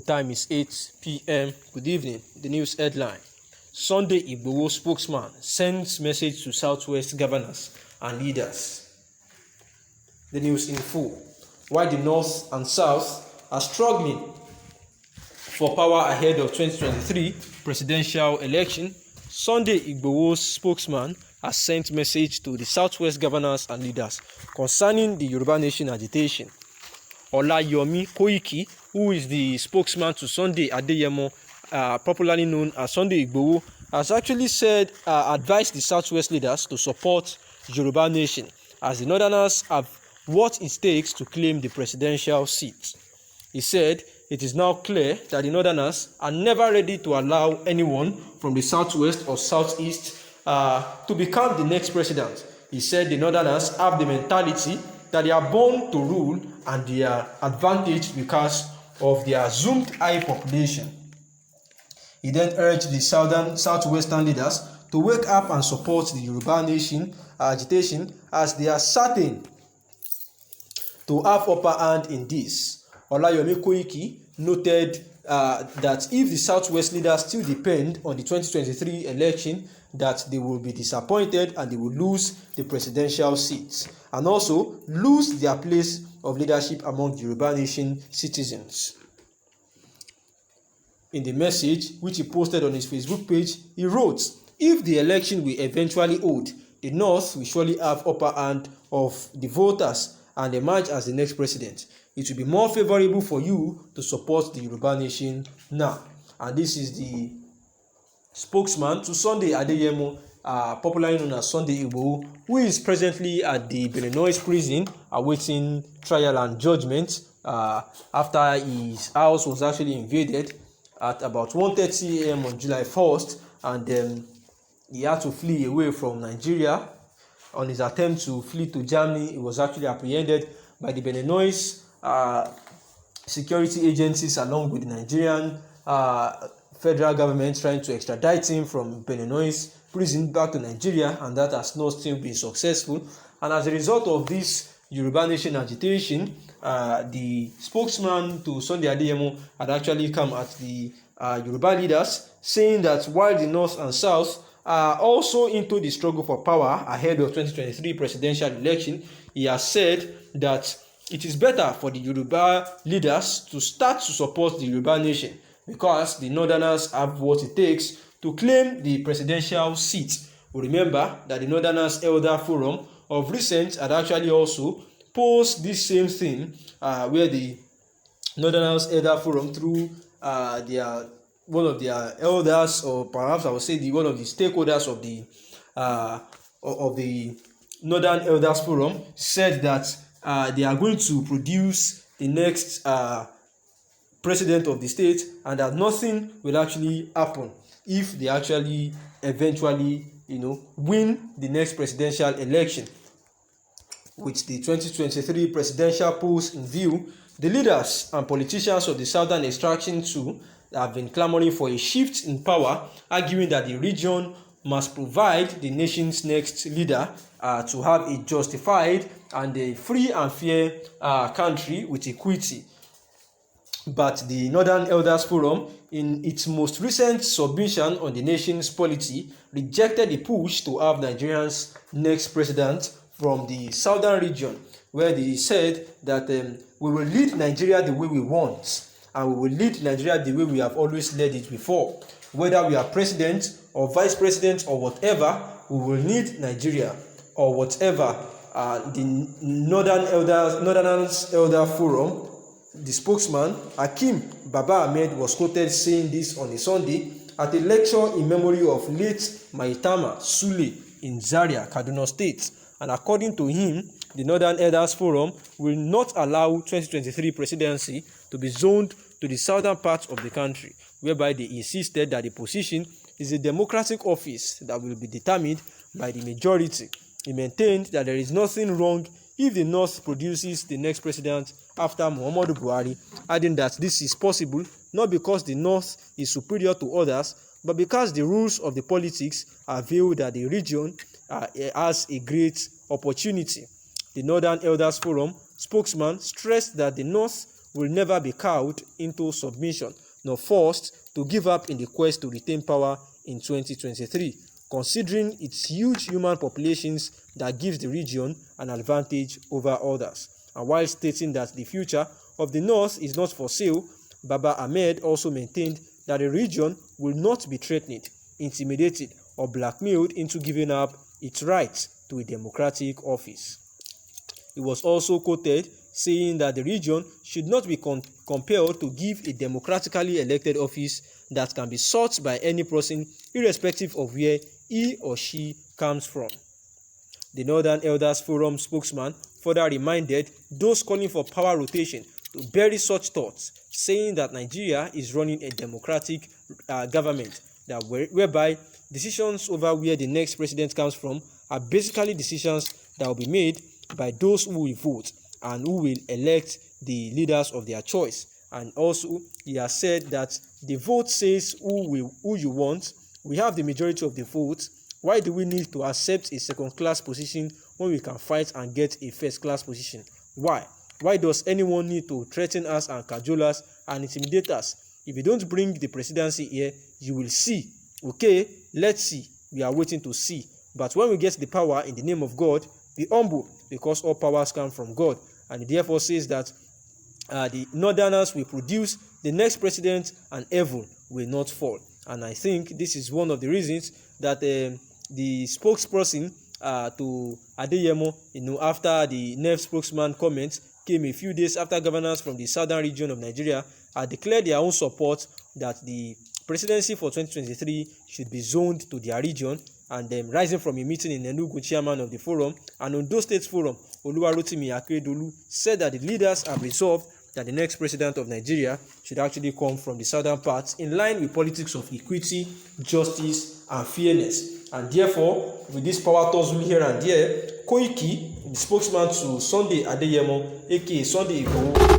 time is 8 p.m. Good evening. The news headline. Sunday Igboho spokesman sends message to Southwest governors and leaders. The news in full. Why the North and South are struggling for power ahead of 2023 presidential election. Sunday Igboho's spokesman has sent message to the Southwest governors and leaders concerning the Yoruba Nation agitation. Olayomi Koiki, who is the spokesman to Sunday Adeyemo, popularly known as Sunday Igboho, has actually said, advised the Southwest leaders to support Yoruba Nation, as the Northerners have what it takes to claim the presidential seat. He said, it is now clear that the Northerners are never ready to allow anyone from the Southwest or Southeast to become the next president. He said the Northerners have the mentality that they are born to rule and they are advantaged because of their zoomed high population. He then urged the Southwestern leaders to wake up and support the Yoruba Nation agitation, as they are certain to have upper hand in this. Olayomi Koiki noted that if the Southwest leaders still depend on the 2023 election, that they will be disappointed and they will lose the presidential seats and also lose their place of leadership among the Yoruba Nation citizens. In the message which he posted on his Facebook page, he wrote, if the election will eventually hold, the North will surely have upper hand of the voters and emerge as the next president. It will be more favorable for you to support the Yoruba Nation now. And this is the spokesman to Sunday Adeyemo, popularly known as Sunday Igboho, who is presently at the Benin prison awaiting trial and judgment after his house was actually invaded at about 1:30 a.m. on July 1st, and he had to flee away from Nigeria. On his attempt to flee to Germany, he was actually apprehended by the Benin security agencies along with the Nigerian federal government, trying to extradite him from Benin prison back to Nigeria, and that has not still been successful. And as a result of this Yoruba Nation agitation, the spokesman to Sunday Adeyemo had actually come at the Yoruba leaders, saying that while the North and South are also into the struggle for power ahead of 2023 presidential election, he has said that it is better for the Yoruba leaders to start to support the Yoruba Nation, because the Northerners have what it takes to claim the presidential seat. We remember that the Northerners Elder Forum of recent had actually also posed this same thing, where the Northerners Elder Forum, through one of their elders, or perhaps I would say one of the stakeholders of the Northern Elders Forum, said that they are going to produce the next president of the state, and that nothing will actually happen if they actually eventually win the next presidential election. With the 2023 presidential polls in view, the leaders and politicians of the Southern extraction too have been clamoring for a shift in power, arguing that the region must provide the nation's next leader to have a justified and a free and fair country with equity. But the Northern Elders Forum, in its most recent submission on the nation's polity, rejected the push to have Nigeria's next president from the southern region, where they said that we will lead Nigeria the way we want, and we will lead Nigeria the way we have always led it before. Whether we are president or vice president or whatever, we will lead Nigeria or whatever. The Northerners Elder Forum, the spokesman Hakeem Baba Ahmed, was quoted saying this on a Sunday at a lecture in memory of late Maitama Sule in Zaria, Kaduna State. And according to him, the Northern Elders Forum will not allow 2023 presidency to be zoned to the southern part of the country, whereby they insisted that the position is a democratic office that will be determined by the majority. He maintained that there is nothing wrong if the North produces the next president after Muhammadu Buhari, adding that this is possible not because the North is superior to others, but because the rules of the politics reveal that the region has a great opportunity. The Northern Elders Forum spokesman stressed that the North will never be cowed into submission nor forced to give up in the quest to retain power in 2023, considering its huge human populations that gives the region an advantage over others. And while stating that the future of the North is not for sale, Baba Ahmed also maintained that the region will not be threatened, intimidated, or blackmailed into giving up its rights to a democratic office. He was also quoted saying that the region should not be compelled to give a democratically elected office that can be sought by any person irrespective of where he or she comes from. The Northern Elders Forum spokesman further reminded those calling for power rotation to bury such thoughts, saying that Nigeria is running a democratic government that whereby decisions over where the next president comes from are basically decisions that will be made by those who will vote and who will elect the leaders of their choice. And also, he has said that the vote says who you want. We have the majority of the votes. Why do we need to accept a second-class position when we can fight and get a first-class position? Why? Why does anyone need to threaten us and cajole us and intimidate us? If you don't bring the presidency here, you will see. Okay, let's see. We are waiting to see. But when we get the power in the name of God, be humble, because all powers come from God. And it therefore says that the Northerners will produce the next president and heaven will not fall. And I think this is one of the reasons that the spokesperson to Adeyemo, after the NEF spokesman comments came a few days after governors from the southern region of Nigeria declared their own support that the presidency for 2023 should be zoned to their region. And rising from a meeting in Enugu, chairman of the forum and Ondo State Forum, Oluwarotimi Akeredolu, said that the leaders have resolved that the next president of Nigeria should actually come from the southern parts, in line with politics of equity, justice, and fairness. And therefore, with this power tussle here and there, Koiki, the spokesman to Sunday Adeyemo, aka Sunday Igboho,